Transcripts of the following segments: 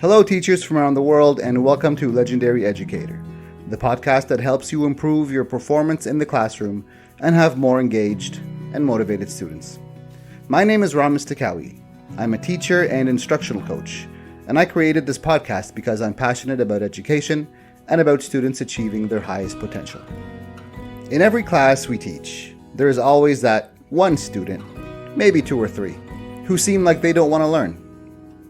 Hello, teachers from around the world, and welcome to Legendary Educator, the podcast that helps you improve your performance in the classroom and have more engaged and motivated students. My name is Ramis Takawi. I'm a teacher and instructional coach, and I created this podcast because I'm passionate about education and about students achieving their highest potential. In every class we teach, there is always that one student, maybe two or three, who seem like they don't want to learn.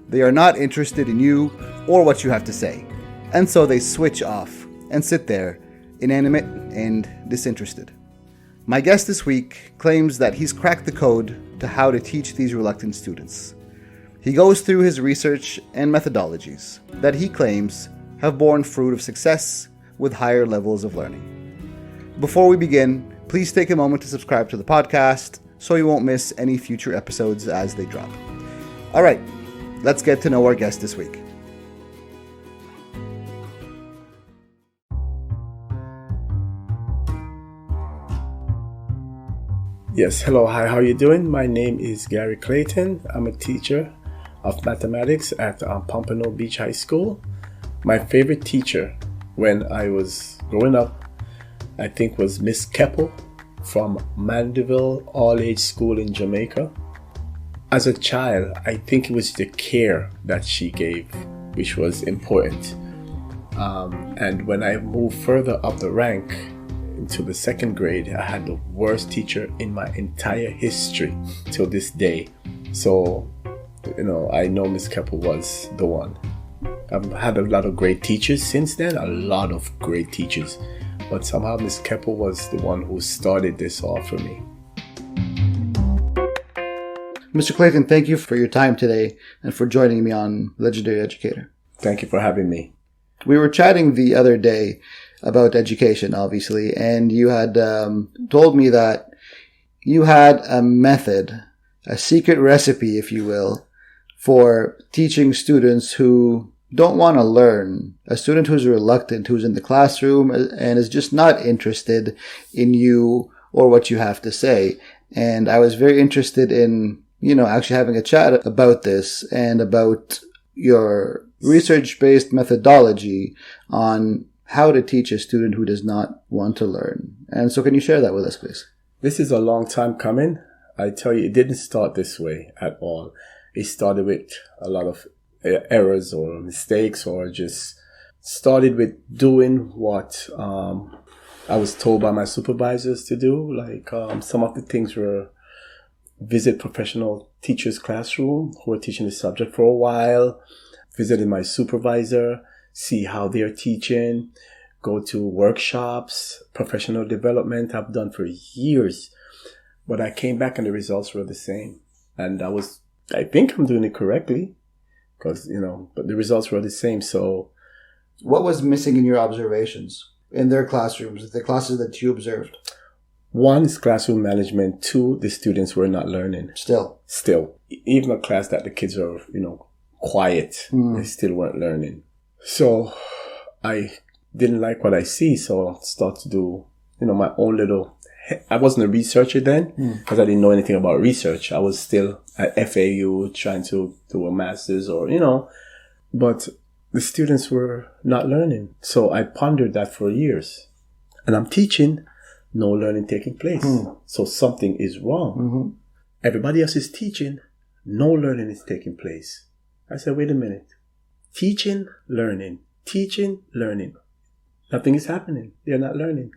They are not interested in you or what you have to say, and so they switch off and sit there, inanimate and disinterested. My guest this week claims that he's cracked the code to how to teach these reluctant students. He goes through his research and methodologies that he claims have borne fruit of success with higher levels of learning. Before we begin, please take a moment to subscribe to the podcast so you won't miss any future episodes as they drop. All right, let's get to know our guest this week. Yes, hello, hi, how are you doing? My name is Gary Clayton. I'm a teacher of mathematics at Pompano Beach High School. My favorite teacher when I was growing up, I think, was Miss Keppel from Mandeville All-Age School in Jamaica. As a child, I think it was the care that she gave, which was important. And when I moved further up the rank into the second grade, I had the worst teacher in my entire history till this day. So, I know Miss Keppel was the one. I've had a lot of great teachers since then, a lot of great teachers. But somehow Miss Keppel was the one who started this all for me. Mr. Clayton, thank you for your time today and for joining me on Legendary Educator. Thank you for having me. We were chatting the other day about education, obviously, and you had told me that you had a method, a secret recipe, if you will, for teaching students who don't want to learn, a student who's reluctant, who's in the classroom and is just not interested in you or what you have to say. And I was very interested in, actually having a chat about this and about your research-based methodology on how to teach a student who does not want to learn. And so can you share that with us, please? This is a long time coming. I tell you, it didn't start this way at all. It started with a lot of errors or mistakes, or just started with doing what I was told by my supervisors to do. Like some of the things were visit professional teachers' classroom who are teaching the subject for a while, visited my supervisor, see how they're teaching, go to workshops, professional development I've done for years. But I came back and the results were the same. And I think I'm doing it correctly. Because, but the results were the same. So what was missing in your observations in their classrooms, the classes that you observed? One is classroom management. Two, the students were not learning. Still. Even a class that the kids are, quiet, they still weren't learning. So I didn't like what I see. So I started to do, my own little... I wasn't a researcher then because I didn't know anything about research. I was still at FAU trying to do a master's but the students were not learning. So I pondered that for years. And I'm teaching, no learning taking place. So something is wrong. Mm-hmm. Everybody else is teaching, no learning is taking place. I said, wait a minute. Teaching, learning. Nothing is happening. They're not learning.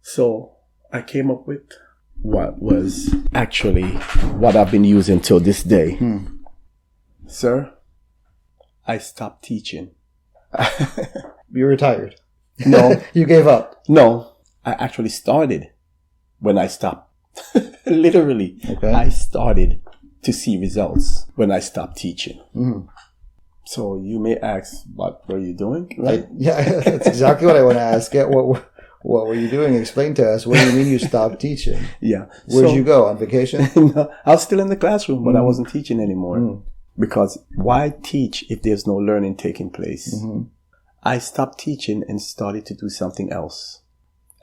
So I came up with what was actually what I've been using till this day. Sir, I stopped teaching. You retired? No. You gave up? No. I actually started when I stopped. Literally. Okay. I started to see results when I stopped teaching. Mm-hmm. So you may ask, what were you doing? Right? Yeah, that's exactly what I want to ask. Yeah, what were you doing? Explain to us. What do you mean you stopped teaching? Yeah. Where'd you go? On vacation? No, I was still in the classroom, but I wasn't teaching anymore. Because why teach if there's no learning taking place? Mm-hmm. I stopped teaching and started to do something else.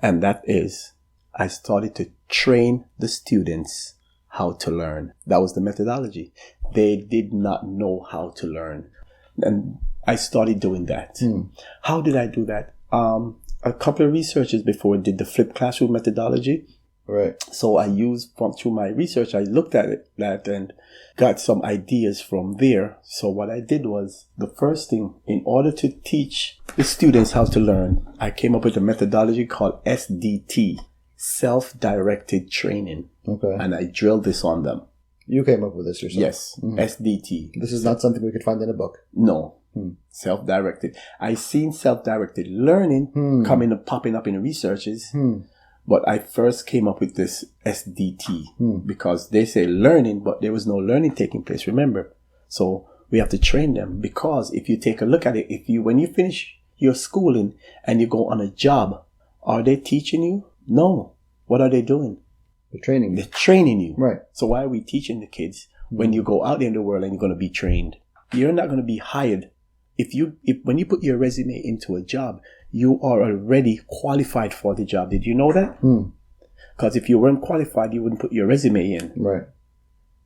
And that is, I started to train the students how to learn. That was the methodology. They did not know how to learn. And I started doing that. How did I do that? A couple of researchers before did the flipped classroom methodology. Right. So I used through my research, I looked at that and got some ideas from there. So what I did was, the first thing, in order to teach the students how to learn, I came up with a methodology called SDT, self-directed training. Okay. And I drilled this on them. You came up with this yourself? Yes, SDT. This is not something we could find in a book? No. Self-directed. I seen self-directed learning popping up in the researches. But I first came up with this SDT because they say learning, but there was no learning taking place, remember? So we have to train them, because if you take a look at it, when you finish your schooling and you go on a job, are they teaching you? No. What are they doing? They're training you. They're training you. Right. So why are we teaching the kids when you go out in the world and you're going to be trained? You're not going to be hired. When you put your resume into a job, you are already qualified for the job. Did you know that? Because if you weren't qualified, you wouldn't put your resume in. Right.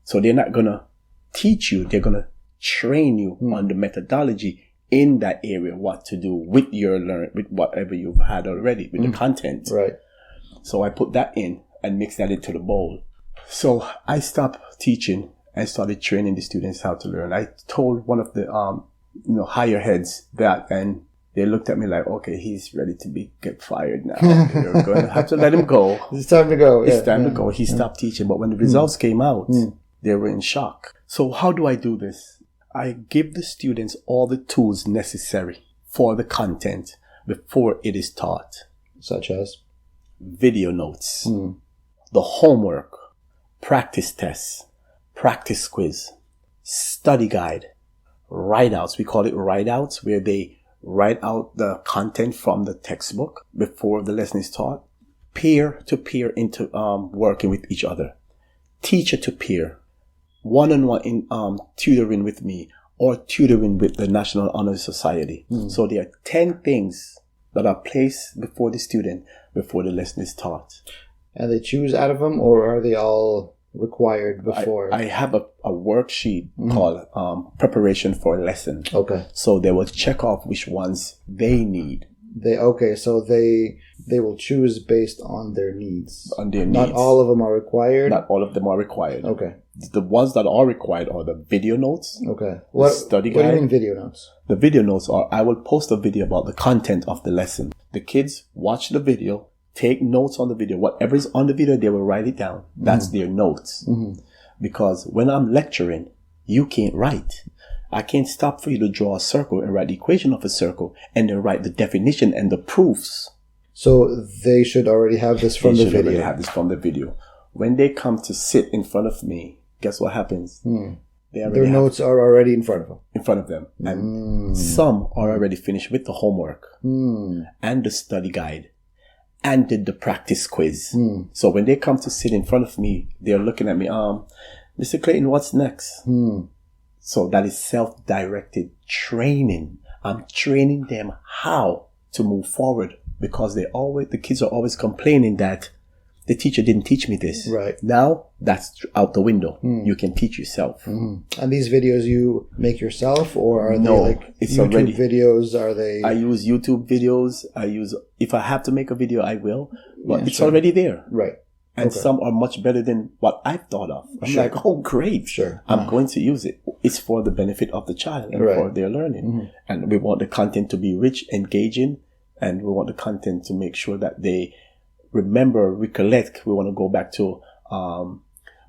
So they're not going to teach you. They're going to train you on the methodology in that area, what to do with with whatever you've had already, with the content. Right. So I put that in and mixed that into the bowl. So I stopped teaching and started training the students how to learn. I told one of the higher heads that, and they looked at me like, okay, he's ready to get fired now. We're going to have to let him go. It's time to go. It's time to go. He stopped teaching. But when the results came out, they were in shock. So how do I do this? I give the students all the tools necessary for the content before it is taught. Such as? Video notes, the homework, practice tests, practice quiz, study guide, write-outs. We call it write-outs, where they write out the content from the textbook before the lesson is taught. Peer-to-peer into working with each other. Teacher-to-peer. One-on-one in tutoring with me or tutoring with the National Honor Society. So there are 10 things that are placed before the student before the lesson is taught. And they choose out of them, or are they all required before? I have a worksheet called Preparation for a Lesson. Okay. So they will check off which ones they need. So they will choose based on their needs. On their needs. Not all of them are required? Not all of them are required. Okay. The ones that are required are the video notes. Okay. Study guide. What do you mean video notes? The video notes are, I will post a video about the content of the lesson. The kids watch the video, take notes on the video. Whatever is on the video, they will write it down. That's their notes. Because when I'm lecturing, you can't write. I can't stop for you to draw a circle and write the equation of a circle and then write the definition and the proofs. So they should already have this from the video. They should already have this from the video. When they come to sit in front of me, guess what happens? Their notes are already in front of them. In front of them. And some are already finished with the homework and the study guide and did the practice quiz. So when they come to sit in front of me, they're looking at me, Mr. Clayton, what's next? So that is self-directed training. I'm training them how to move forward, because the kids are always complaining that the teacher didn't teach me this. Right. Now, that's out the window. You can teach yourself. And these videos you make yourself, or are they like it's YouTube already videos? Are they? I use YouTube videos. If I have to make a video, I will. But it's already there. Right. And some are much better than what I've thought of. I'm like, oh, great. I'm going to use it. It's for the benefit of the child and for their learning. And we want the content to be rich, engaging, and we want the content to make sure that they recollect. We want to go back to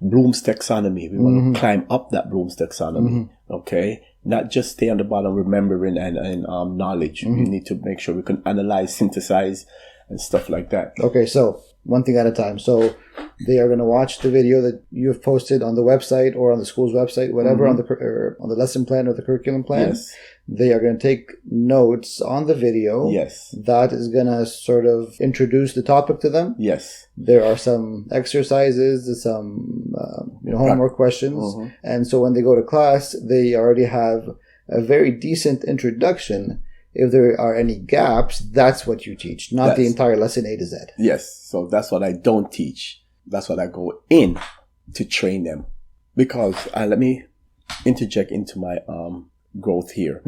Bloom's taxonomy. We want to climb up that Bloom's taxonomy. Okay? Not just stay on the bottom remembering and knowledge. We need to make sure we can analyze, synthesize, and stuff like that. Okay, so one thing at a time. So they are going to watch the video that you have posted on the website or on the school's website, whatever, on the lesson plan or the curriculum plan. Yes. They are going to take notes on the video. Yes. That is going to sort of introduce the topic to them. Yes. There are some exercises, some homework questions. And so when they go to class, they already have a very decent introduction. If there are any gaps, that's what you teach, not the entire lesson A to Z. Yes. So that's what I don't teach. That's what I go in to train them. Because let me interject into my growth here.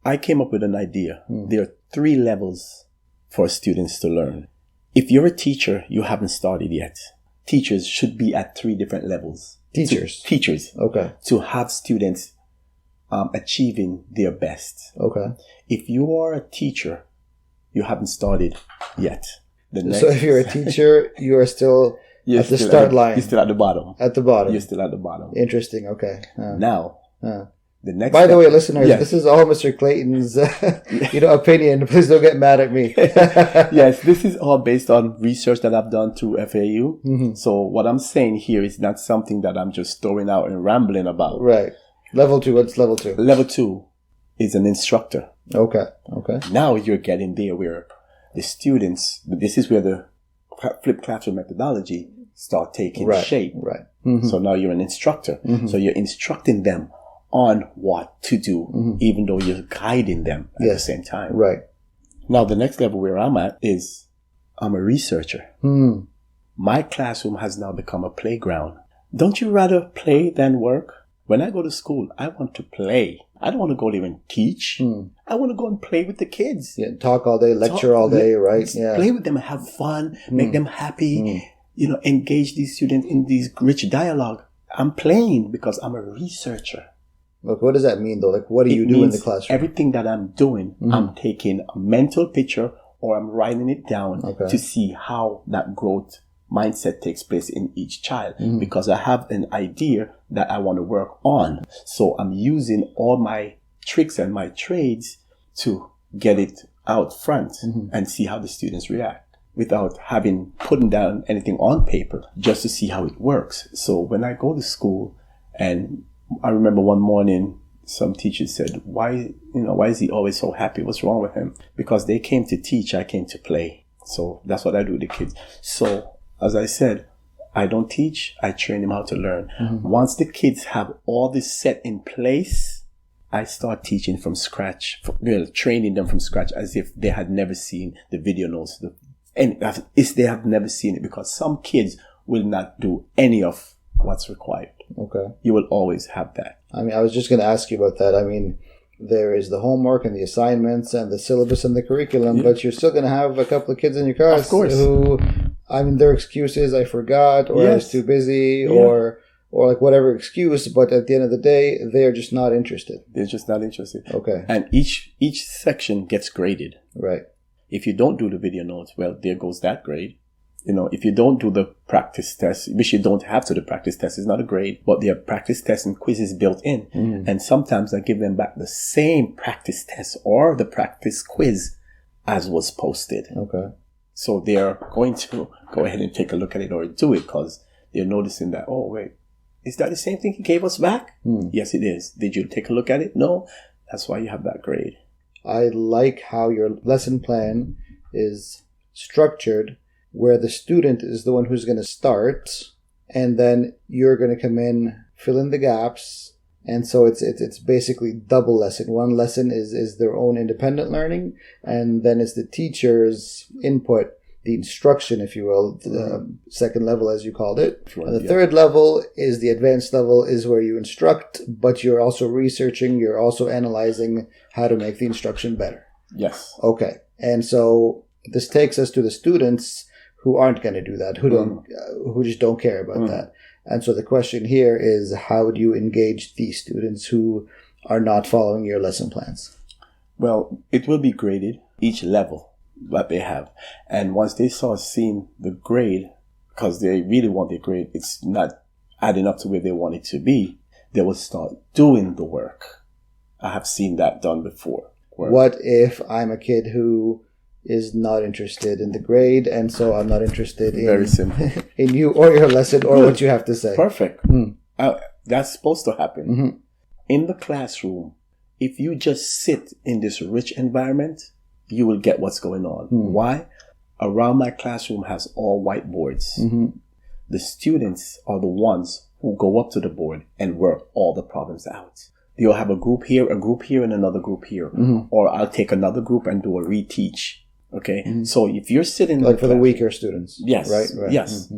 I came up with an idea. There are 3 levels for students to learn. If you're a teacher, you haven't started yet. Teachers should be at 3 different levels. Teachers. Okay. To have students achieving their best. Okay. If you are a teacher, you haven't started yet. So if you're a teacher, you are still at the start line. You're still at the bottom. At the bottom. You're still at the bottom. Interesting. Okay. Now, the next. By the way, listeners, this is all Mr. Clayton's, opinion. Please don't get mad at me. Yes, this is all based on research that I've done through FAU. Mm-hmm. So what I'm saying here is not something that I'm just throwing out and rambling about. Right. Level 2. What's level 2? Level 2 is an instructor. Okay. Now you're getting there where the students, this is where the flipped classroom methodology start taking shape. Right. Mm-hmm. So now you're an instructor. Mm-hmm. So you're instructing them on what to do, even though you're guiding them at the same time. Right. Now the next level where I'm at is I'm a researcher. My classroom has now become a playground. Don't you rather play than work? When I go to school, I want to play. I don't want to go there and teach. I want to go and play with the kids. Yeah, talk all day, lecture all day, right? Yeah. Play with them, have fun, make them happy, engage these students in these rich dialogue. I'm playing because I'm a researcher. Look, what does that mean, though? Like, what do you do in the classroom? Everything that I'm doing, I'm taking a mental picture or I'm writing it down to see how that growth mindset takes place in each child, because I have an idea that I want to work on. So I'm using all my tricks and my trades to get it out front and see how the students react without putting down anything on paper, just to see how it works. So when I go to school, and I remember one morning some teachers said, why is he always so happy? What's wrong with him? Because they came to teach, I came to play. So that's what I do with the kids. So as I said, I don't teach, I train them how to learn. Once the kids have all this set in place, I start teaching from scratch, training them from scratch as if they had never seen the video notes. And if they have never seen it, because some kids will not do any of what's required. Okay. You will always have that. I mean, I was just going to ask you about that. I mean, there is the homework and the assignments and the syllabus and the curriculum, but you're still going to have a couple of kids in your class, of course, who, I mean, their excuse is I forgot, or I was too busy, or like whatever excuse, but at the end of the day, they are just not interested. They're just not interested. Okay. And each section gets graded. Right. If you don't do the video notes, well, there goes that grade. If you don't do the practice test, which you don't have to, the practice test is not a grade, but there are practice tests and quizzes built in. And sometimes I give them back the same practice test or the practice quiz as was posted. Okay. So they're going to go ahead and take a look at it or do it because they're noticing that, oh, wait, is that the same thing he gave us back? Yes, it is. Did you take a look at it? No. That's why you have that grade. I like how your lesson plan is structured, where the student is the one who's going to start, and then you're going to come in, fill in the gaps. And so it's basically double lesson. One lesson is their own independent learning, and then it's the teacher's input, the instruction, if you will, the second level, as you called it. And the third level is the advanced level, is where you instruct, but you're also researching, you're also analyzing how to make the instruction better. Yes. Okay. And so this takes us to the students who aren't going to do that, who just don't care about that. And so the question here is, how do you engage these students who are not following your lesson plans? Well, it will be graded, each level that they have. And once they start seeing the grade, because they really want the grade, it's not adding up to where they want it to be, they will start doing the work. I have seen that done before. What if I'm a kid who is not interested in the grade, and so I'm not interested in very simple in you or your lesson or what you have to say? Perfect. That's supposed to happen. In the classroom. If you just sit in this rich environment, you will get what's going on. Why? Around my classroom has all whiteboards. The students are the ones who go up to the board and work all the problems out. They'll have a group here, and another group here. Or I'll take another group and do a reteach. Okay, so if you're sitting like for the weaker students, yes, right, yes,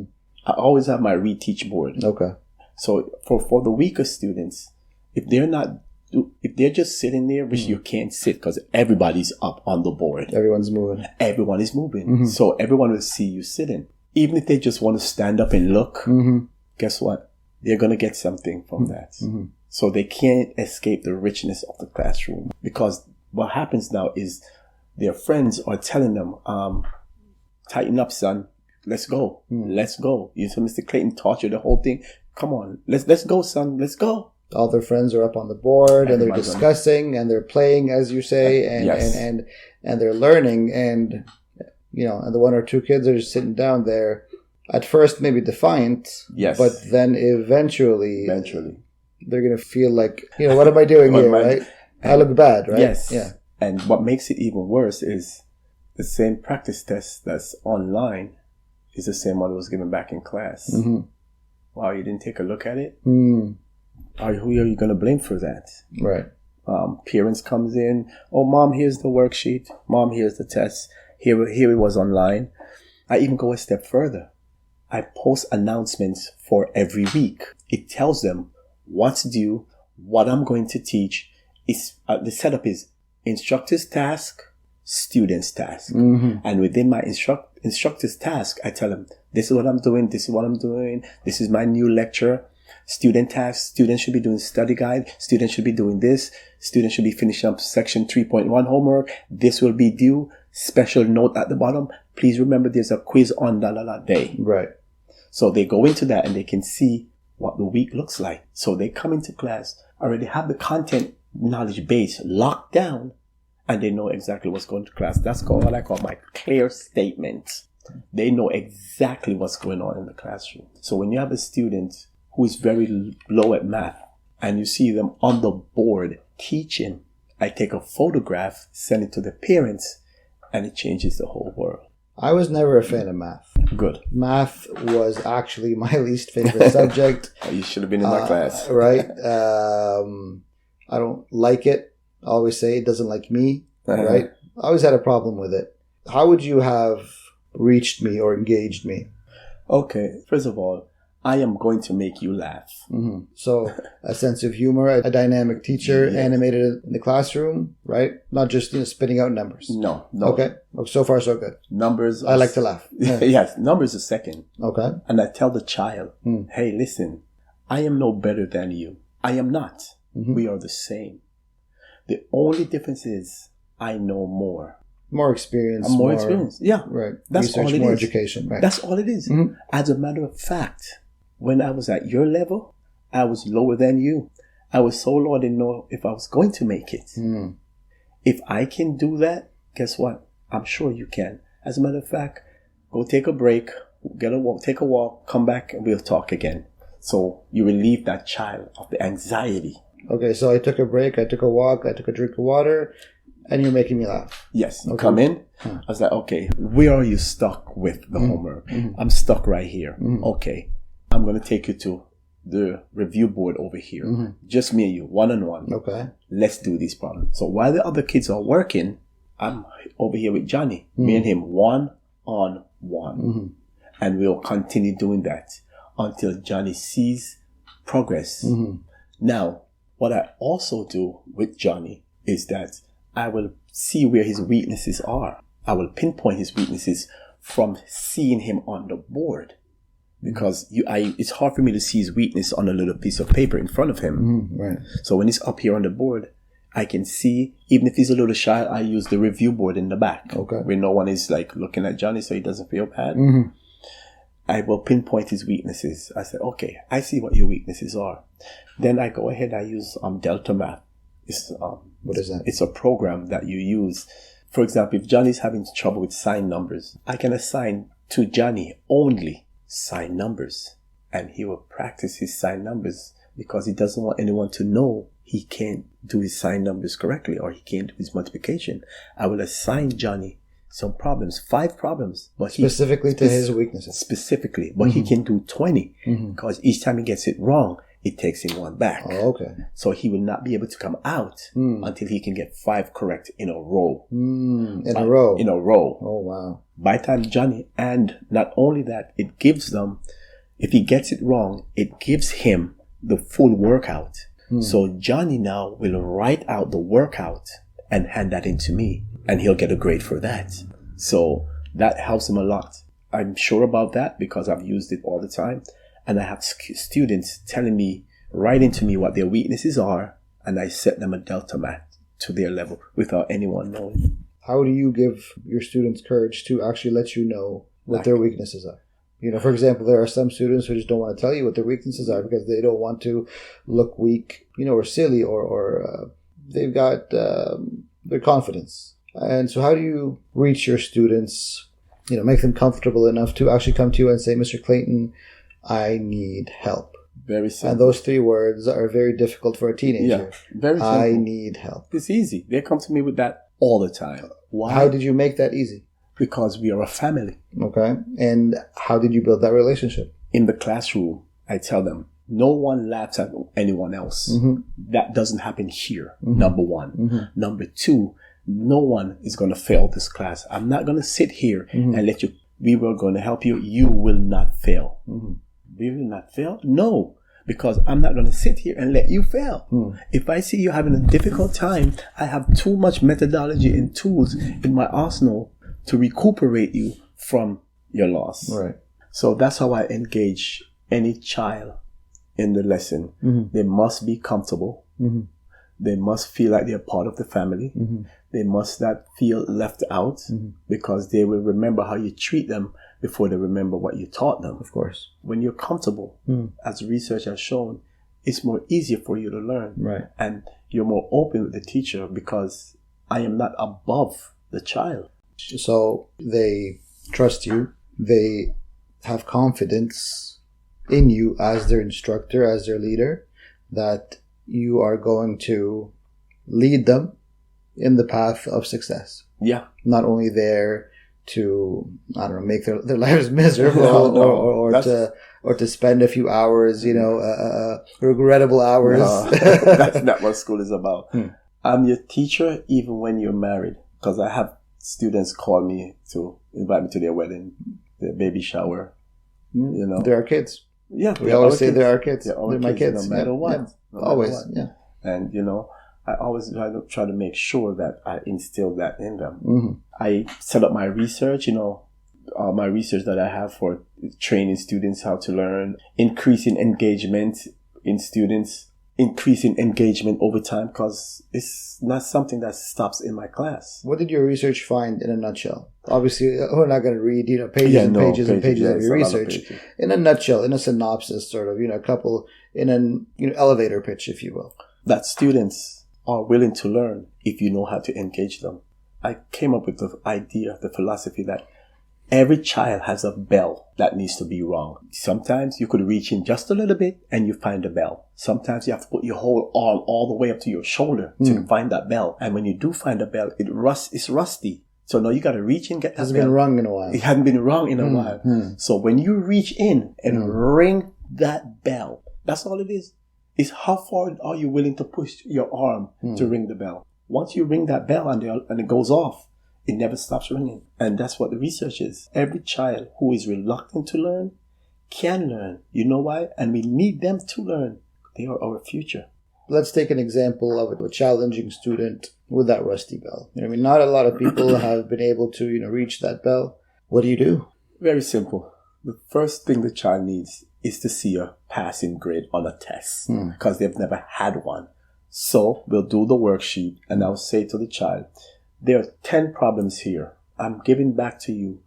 I always have my reteach board. Okay, so for the weaker students, if they're not if they're just sitting there, which you can't sit because everybody's up on the board. Everyone's moving. Everyone is moving. So everyone will see you sitting. Even if they just want to stand up and look, guess what? They're going to get something from that. So they can't escape the richness of the classroom, because what happens now is their friends are telling them, tighten up, son. Let's go. Let's go. You know, Mr. Clayton taught you the whole thing. Come on. Let's go, son. Let's go. All their friends are up on the board and they're discussing and they're playing, as you say, and they're learning, and and the one or two kids are just sitting down there, at first maybe defiant, but then eventually they're gonna feel like, what am I doing here, right? I look bad, right? Yes. Yeah. And what makes it even worse is the same practice test that's online is the same one that was given back in class. Wow, you didn't take a look at it? Who are you going to blame for that? Right. Parents comes in, oh, mom, here's the worksheet. Mom, here's the test. Here it was online. I even go a step further. I post announcements for every week. It tells them what's due, what I'm going to teach. The setup is instructor's task, student's task. And within my instructor's task, I tell them, this is what I'm doing, this is what I'm doing, this is my new lecture. Student task, students should be doing study guide, students should be doing this, students should be finishing up section 3.1 homework, this will be due, special note at the bottom, please remember there's a quiz on day. Right. So they go into that and they can see what the week looks like. So they come into class, already have the content knowledge base locked down, and they know exactly what's going to class. That's what I call my clear statement. They know exactly what's going on in the classroom. So when you have a student who is very low at math and you see them on the board teaching, I take a photograph, send it to the parents, and it changes the whole world. I was never a fan of math. Good. Math was actually my least favorite subject. You should have been in my class. Right. I don't like it. I always say it doesn't like me. Right. I always had a problem with it. How would you have reached me or engaged me? Okay. First of all, I am going to make you laugh. So a sense of humor, a dynamic teacher, animated in the classroom, right? Not just spitting out numbers. No. Okay. So far, so good. Numbers. I like to laugh. Yes, numbers are second. Okay. And I tell the child, hey, listen, I am no better than you. I am not. We are the same. The only difference is I know more. More experience. More experience. Yeah. Right. That's research, all it more is. Education. Right. That's all it is. As a matter of fact, when I was at your level, I was lower than you. I was so low I didn't know if I was going to make it. If I can do that, guess what? I'm sure you can. As a matter of fact, go take a break, take a walk, come back, and we'll talk again. So you relieve that child of the anxiety. Okay, so I took a break, I took a walk, I took a drink of water, and you're making me laugh. Yes. You come in, I was like, okay, where are you stuck with the homework? I'm stuck right here. Okay, I'm going to take you to the review board over here. Just me and you, one-on-one. Okay. Let's do these problems. So while the other kids are working, I'm over here with Johnny. Me and him, one-on-one. And we'll continue doing that until Johnny sees progress. Now, what I also do with Johnny is that I will see where his weaknesses are. I will pinpoint his weaknesses from seeing him on the board. Because it's hard for me to see his weakness on a little piece of paper in front of him. Right. So when he's up here on the board, I can see, even if he's a little shy, I use the review board in the back. Okay. Where no one is like looking at Johnny so he doesn't feel bad. I will pinpoint his weaknesses. I say, okay, I see what your weaknesses are. Then I go ahead, I use Delta Math. What is that? It's a program that you use. For example, if Johnny's having trouble with sign numbers, I can assign to Johnny only sign numbers. And he will practice his sign numbers because he doesn't want anyone to know he can't do his sign numbers correctly or he can't do his multiplication. I will assign Johnny some problems, 5 problems. But specifically to his weaknesses. Specifically. But he can do 20 because each time he gets it wrong, it takes him one back. Oh, okay. So he will not be able to come out until he can get 5 correct in a row. In a row? In a row. Oh, wow. By the time Johnny, and not only that, it gives them, if he gets it wrong, it gives him the full workout. So Johnny now will write out the workout and hand that in to me, and he'll get a grade for that. So that helps him a lot. I'm sure about that because I've used it all the time. And I have students telling me, writing to me what their weaknesses are, and I set them a delta math to their level without anyone knowing. How do you give your students courage to actually let you know what their weaknesses are? For example, there are some students who just don't want to tell you what their weaknesses are because they don't want to look weak, or silly, or they've got their confidence. And so how do you reach your students, make them comfortable enough to actually come to you and say, Mr. Clayton, I need help? Very simple. And those 3 words are very difficult for a teenager. Yeah, very simple. I need help. It's easy. They come to me with that all the time. Why? How did you make that easy? Because we are a family. Okay. And how did you build that relationship? In the classroom, I tell them, no one laughs at anyone else. Mm-hmm. That doesn't happen here, Mm-hmm. number one. Mm-hmm. Number 2, no one is going to fail this class. I'm not going to sit here Mm-hmm. and let you, we were going to help you. You will not fail. Mm-hmm. We will not fail? No. Because I'm not going to sit here and let you fail. If I see you having a difficult time, I have too much methodology and tools in my arsenal to recuperate you from your loss. Right. So that's how I engage any child in the lesson. Mm-hmm. They must be comfortable. Mm-hmm. They must feel like they're part of the family. Mm-hmm. They must not feel left out because they will remember how you treat them before they remember what you taught them. Of course. When you're comfortable, as research has shown, it's more easier for you to learn. Right. And you're more open with the teacher because I am not above the child. So they trust you. They have confidence in you as their instructor, as their leader, that you are going to lead them in the path of success. Yeah. Not only there to, make their lives miserable or to spend a few hours, regrettable hours. No, that's not what school is about. I'm your teacher even when you're married, because I have students call me to invite me to their wedding, their baby shower. There are kids. Yeah, we always say kids. there are kids. They're my kids. No matter what. Yeah. No matter Always. what. Yeah. And I always try to make sure that I instill that in them. Mm-hmm. I set up my research, my research that I have for training students how to learn, increasing engagement in students, increasing engagement over time, because it's not something that stops in my class. What did your research find in a nutshell? Obviously, we're not going to read, pages and pages and pages of your research. In a nutshell, in a synopsis, sort of, a couple, in an elevator pitch, if you will. That students are willing to learn if you know how to engage them. I came up with the idea, the philosophy that every child has a bell that needs to be rung. Sometimes you could reach in just a little bit and you find the bell. Sometimes you have to put your whole arm all the way up to your shoulder to find that bell. And when you do find the bell, it's rusty. So now you got to reach in, get that bell. It hasn't been rung in a while. It hadn't been rung in a while. So when you reach in and ring that bell, that's all it is. Is how far are you willing to push your arm to ring the bell? Once you ring that bell and it goes off, it never stops ringing. And that's what the research is. Every child who is reluctant to learn can learn. You know why? And we need them to learn. They are our future. Let's take an example of a challenging student with that rusty bell. Not a lot of people have been able to, reach that bell. What do you do? Very simple. The first thing the child needs is to see a passing grade on a test because they've never had one. So we'll do the worksheet and I'll say to the child, there are 10 problems here. I'm giving back to you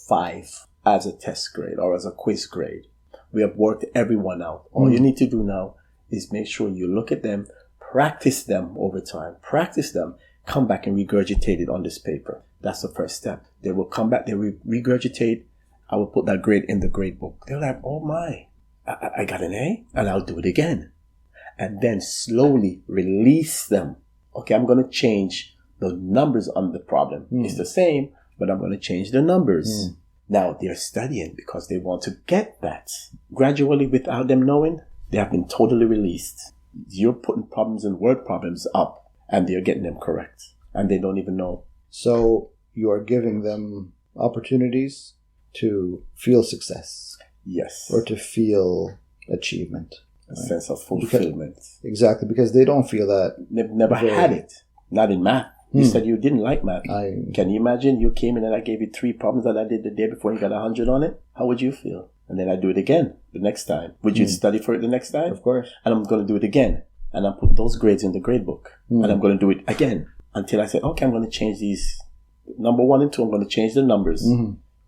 5 as a test grade or as a quiz grade. We have worked everyone out. All you need to do now is make sure you look at them, practice them over time, practice them, come back and regurgitate it on this paper. That's the first step. They will come back, they will regurgitate. I will put that grade in the grade book. They're like, oh my, I got an A, and I'll do it again. And then slowly release them. Okay, I'm going to change the numbers on the problem. It's the same, but I'm going to change the numbers. Now they're studying because they want to get that. Gradually, without them knowing, they have been totally released. You're putting problems and word problems up, and they're getting them correct. And they don't even know. So you are giving them opportunities to feel success. Yes. Or to feel achievement. a sense of fulfillment. Exactly, because they don't feel that. They've never had it. Not in math. You said you didn't like math. Can you imagine you came in and I gave you 3 problems that I did the day before and you got 100 on it? How would you feel? And then I do it again the next time. Would you study for it the next time? Of course. And I'm going to do it again. And I'll put those grades in the grade book. And I'm going to do it again until I say, okay, I'm going to change these. Number 1 and 2, I'm going to change the numbers.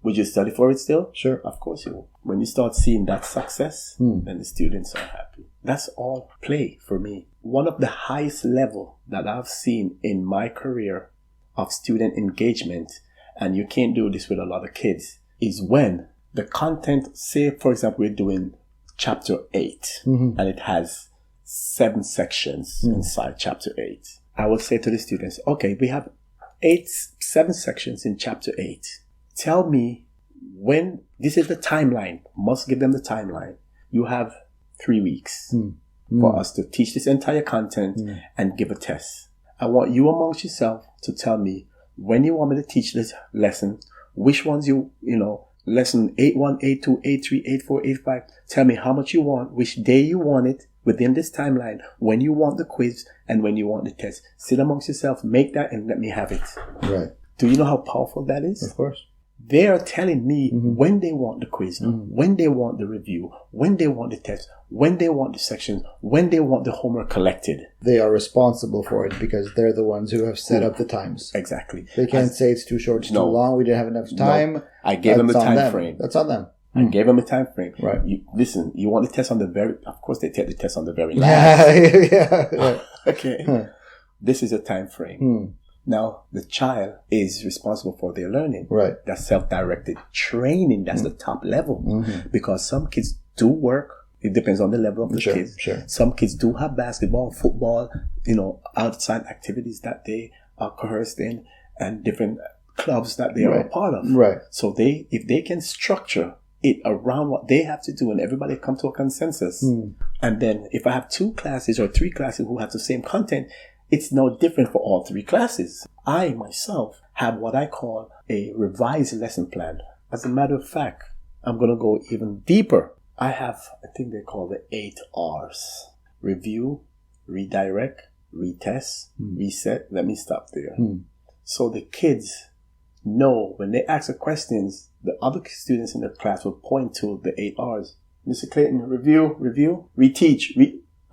Would you study for it still? Sure. Of course you will. When you start seeing that success, then the students are happy. That's all play for me. One of the highest level that I've seen in my career of student engagement, and you can't do this with a lot of kids, is when the content, say for example, we're doing chapter 8 and it has 7 sections inside chapter 8. I would say to the students, okay, we have 7 sections in chapter 8. Tell me when, this is the timeline, must give them the timeline. You have 3 weeks for us to teach this entire content and give a test. I want you amongst yourself to tell me when you want me to teach this lesson, which ones lesson 8.1, 8.2, 8.3, 8.4, 8.5. Tell me how much you want, which day you want it within this timeline, when you want the quiz and when you want the test. Sit amongst yourself, make that and let me have it. Right. Do you know how powerful that is? Of course. They are telling me when they want the quiz, when they want the review, when they want the test, when they want the sections, when they want the homework collected. They are responsible for it because they're the ones who have set up the times. Exactly. They can't say it's too short, it's too long, we didn't have enough time. No. I gave them a time frame. That's on them. I gave them a time frame. Right. Listen, you want the test on the very... Of course, they take the test on the very last. Yeah. Okay. This is a time frame. Now, the child is responsible for their learning. Right. That's self-directed training. That's the top level. Because some kids do work. It depends on the level of the kids. Sure. Some kids do have basketball, football, outside activities that they are coerced in and different clubs that they are a part of. Right. So if they can structure it around what they have to do and everybody come to a consensus. And then if I have 2 classes or 3 classes who have the same content, it's no different for all 3 classes. I, myself, have what I call a revised lesson plan. As a matter of fact, I'm going to go even deeper. I have, I think they call the 8 R's. Review, redirect, retest, reset. Let me stop there. So the kids know when they ask the questions, the other students in the class will point to the 8 R's. Mr. Clayton, review, reteach,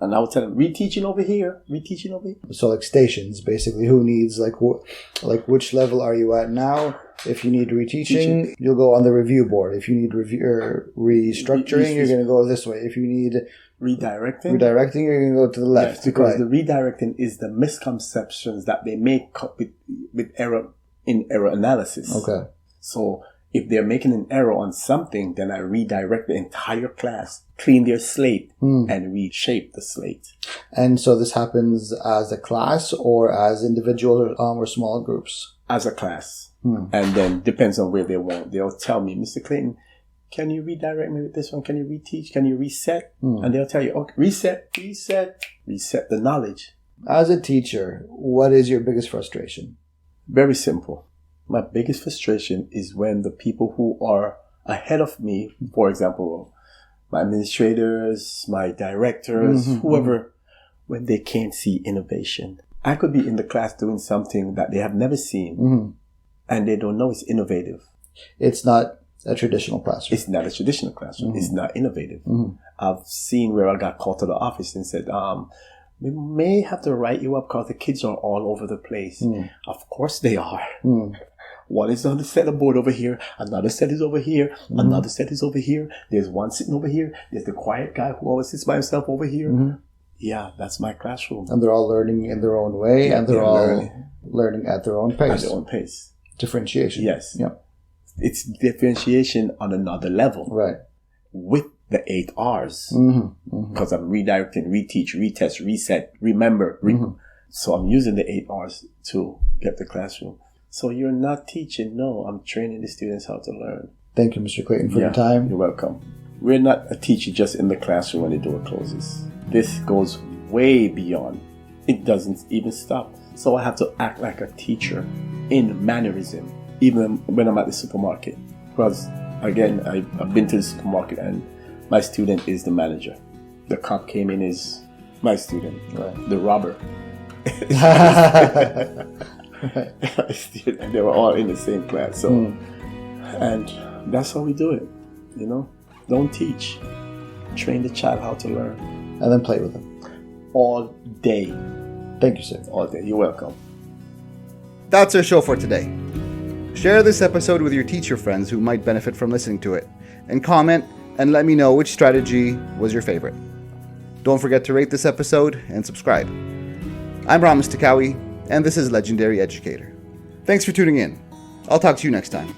and I would tell them, reteaching over here. So like stations, basically, who needs, which level are you at now? If you need reteaching, you'll go on the review board. If you need restructuring, you're going to go this way. If you need redirecting, you're going to go to the left. Yes, because the redirecting is the misconceptions that they make with error analysis. Okay. So if they're making an error on something, then I redirect the entire class, clean their slate, and reshape the slate. And so this happens as a class or as individual or small groups? As a class. And then depends on where they want. They'll tell me, Mr. Clayton, can you redirect me with this one? Can you reteach? Can you reset? And they'll tell you, okay, reset the knowledge. As a teacher, what is your biggest frustration? Very simple. My biggest frustration is when the people who are ahead of me, for example, my administrators, my directors, whoever, when they can't see innovation. I could be in the class doing something that they have never seen, and they don't know it's innovative. It's not a traditional classroom. It's not a traditional classroom. It's not innovative. I've seen where I got called to the office and said, we may have to write you up because the kids are all over the place. Of course they are. One is on the set of board over here. Another set is over here. Another set is over here. There's one sitting over here. There's the quiet guy who always sits by himself over here. Yeah, that's my classroom. And they're all learning in their own way, and they're all learning at their own pace. At their own pace. Differentiation. Yes. Yep. It's differentiation on another level. Right. With the 8 R's. Because I'm redirecting, reteach, retest, reset, remember. So I'm using the 8 R's to get the classroom. So you're not teaching. No, I'm training the students how to learn. Thank you, Mr. Clayton, for your time. You're welcome. We're not a teacher just in the classroom when the door closes. This goes way beyond. It doesn't even stop. So I have to act like a teacher in mannerism, even when I'm at the supermarket. Because, again, I've been to the supermarket and my student is the manager. the cop came in is my student, Right. the robber. My student, they were all in the same class. So, and that's how we do it. You know, don't teach. Train the child how to learn. And then play with them. All day. Thank you, sir. All day. You're welcome. That's our show for today. Share this episode with your teacher friends who might benefit from listening to it, and comment and let me know which strategy was your favorite. Don't forget to rate this episode and subscribe. I'm Ramis Takawi, and this is Legendary Educator. Thanks for tuning in. I'll talk to you next time.